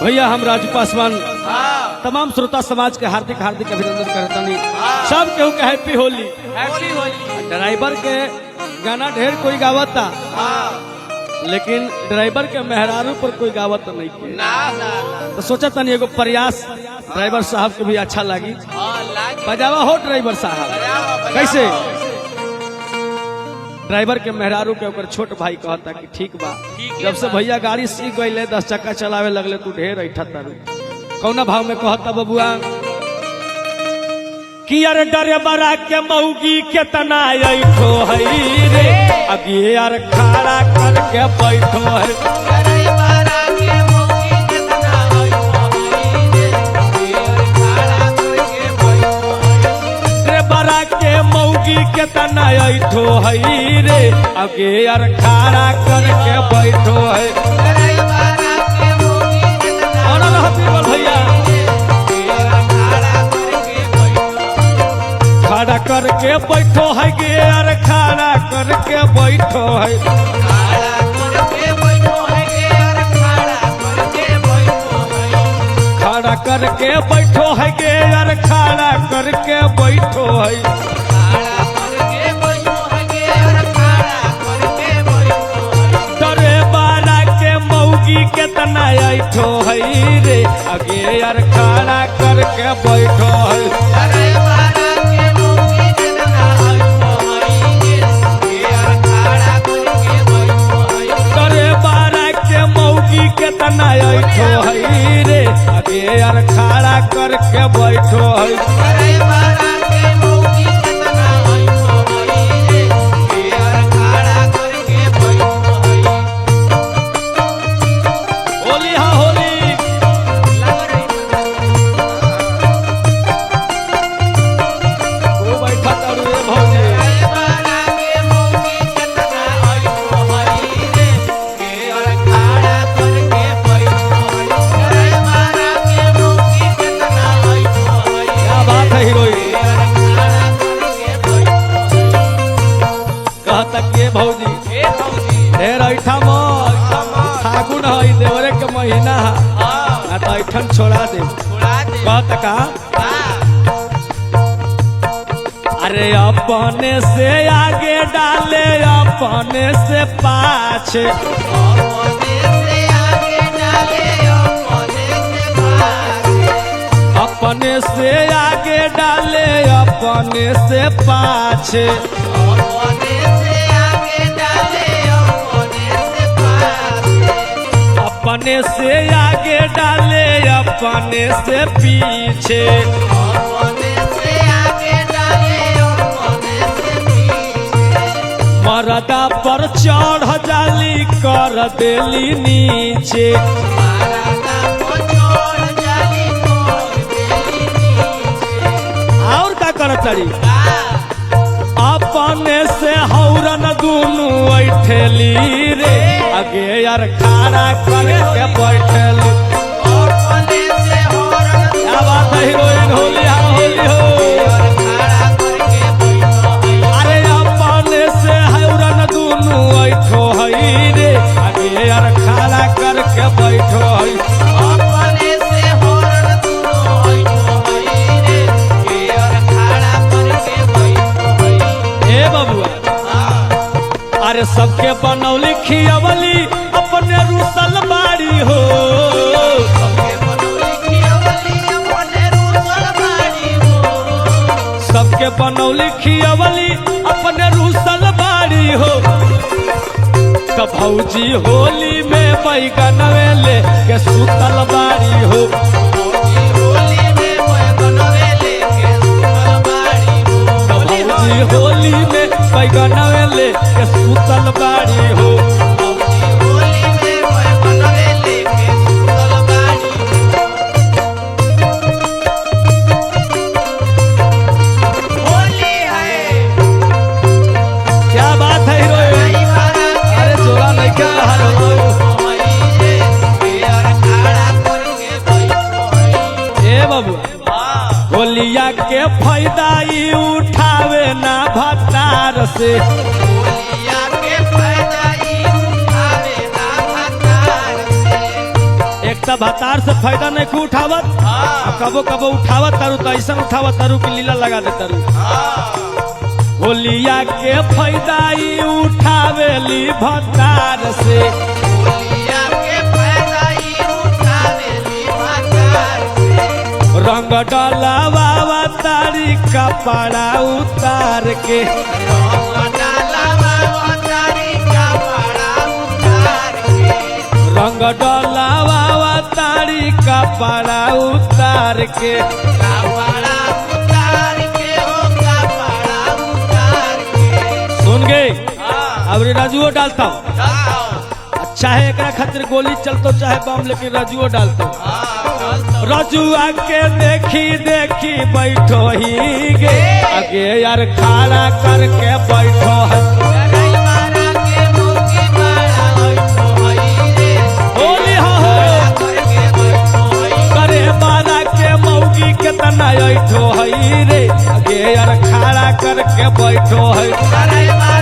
भैया हम राजू पासवान तमाम श्रोता समाज के हार्दिक हार्दिक अभिनंदन करता नहीं। सब केहू के happy Holi. Happy Holi. Driver के गाना ढेर कोई गावता, लेकिन ड्राइवर के मेहरारू पर कोई गावत नहीं किया। ना ना ना। तो सोचा तनी एगो प्रयास ड्राइवर साहब के भी अच्छा लगी। बजावा हो ड्राइवर साहब। कैसे ड्राइवर के मेहरारू के ओकर छोट भाई कहता कि ठीक बा, जब से भैया गाड़ी सीख गई 10 चक्का चलावे लगले तू ढेर ऐठा तारू। कौना भाव में कहता बबुआ कि यार ड्राइवर के मौगी केतना ऐठो है रे, अगे यार खड़ा करके बैठो है। केतना ऐठो है रे, अगे यार खड़ा करके बैठो है। भैया खड़ा करके बैठो है गे यार खड़ा करके बैठो है। खड़ा करके बैठो है गे यार खड़ा करके बैठो है। केतना ऐठो है रे, अगे यार खड़ा करके बैठो है। डरे बारा के मौगी केतना ऐठो है रे, अगे यार खड़ा करके बैठो है। भौजी ढेर ऐठा फागुन है देवरे के महीना है तो ऐठन छोड़ा दे। कहत का अरे अपने से आगे डाले अपने से पाछे, अपने से आगे डाले अपने से पाछे। अपने से आगे डाले अपने से पीछे, मरदा पर चढ़ जाली कर देली नीचे। और का करत तारी अपने से हौरन दूनू ऐठेली रे, अगे यार खड़ा करके बैठेली। क्या बात है हीरोइन होली होली हो। अरे अपने से हौरन दूनू ऐठो है रे, अगे यार खड़ा करके बैठो है। अरे सबके बनौली खियवली अपने रूसल बाड़ी हो। सबके बनौली खियवली अपने रूसल बाड़ी हो। तो भौजी होली में बैगन ले के सुतल बाड़ी हो। होली में बैगन ले के सुतल बाड़ी हो। क्या बात है हीरोइन। अरे जोड़ा नहीं क्या बाबू होलिया के फायदा उठावे ना भतार से। त भतार से फायदा नहीं को उठावत कबो कबो उठावत तारू तो ऐसा उठावत तारू की लीला लगा दे तारू होलिया के फायदा ही उठावेली भतार से रंग डलावा तारी कपड़ा उतार के रंग डलावा तारी कपड़ा उतार के सुन गए अब रजुओ डालता हूँ चाहे एक खातिर गोली चलतो चाहे बम लेकिन रजुओ डालता हूँ रजुआ के देखी देखी बैठो ही गे आगे यार खड़ा करके बैठो है होली हो करे बारा के मौगी के तना ऐठो है रे आगे यार खड़ा करके बैठो है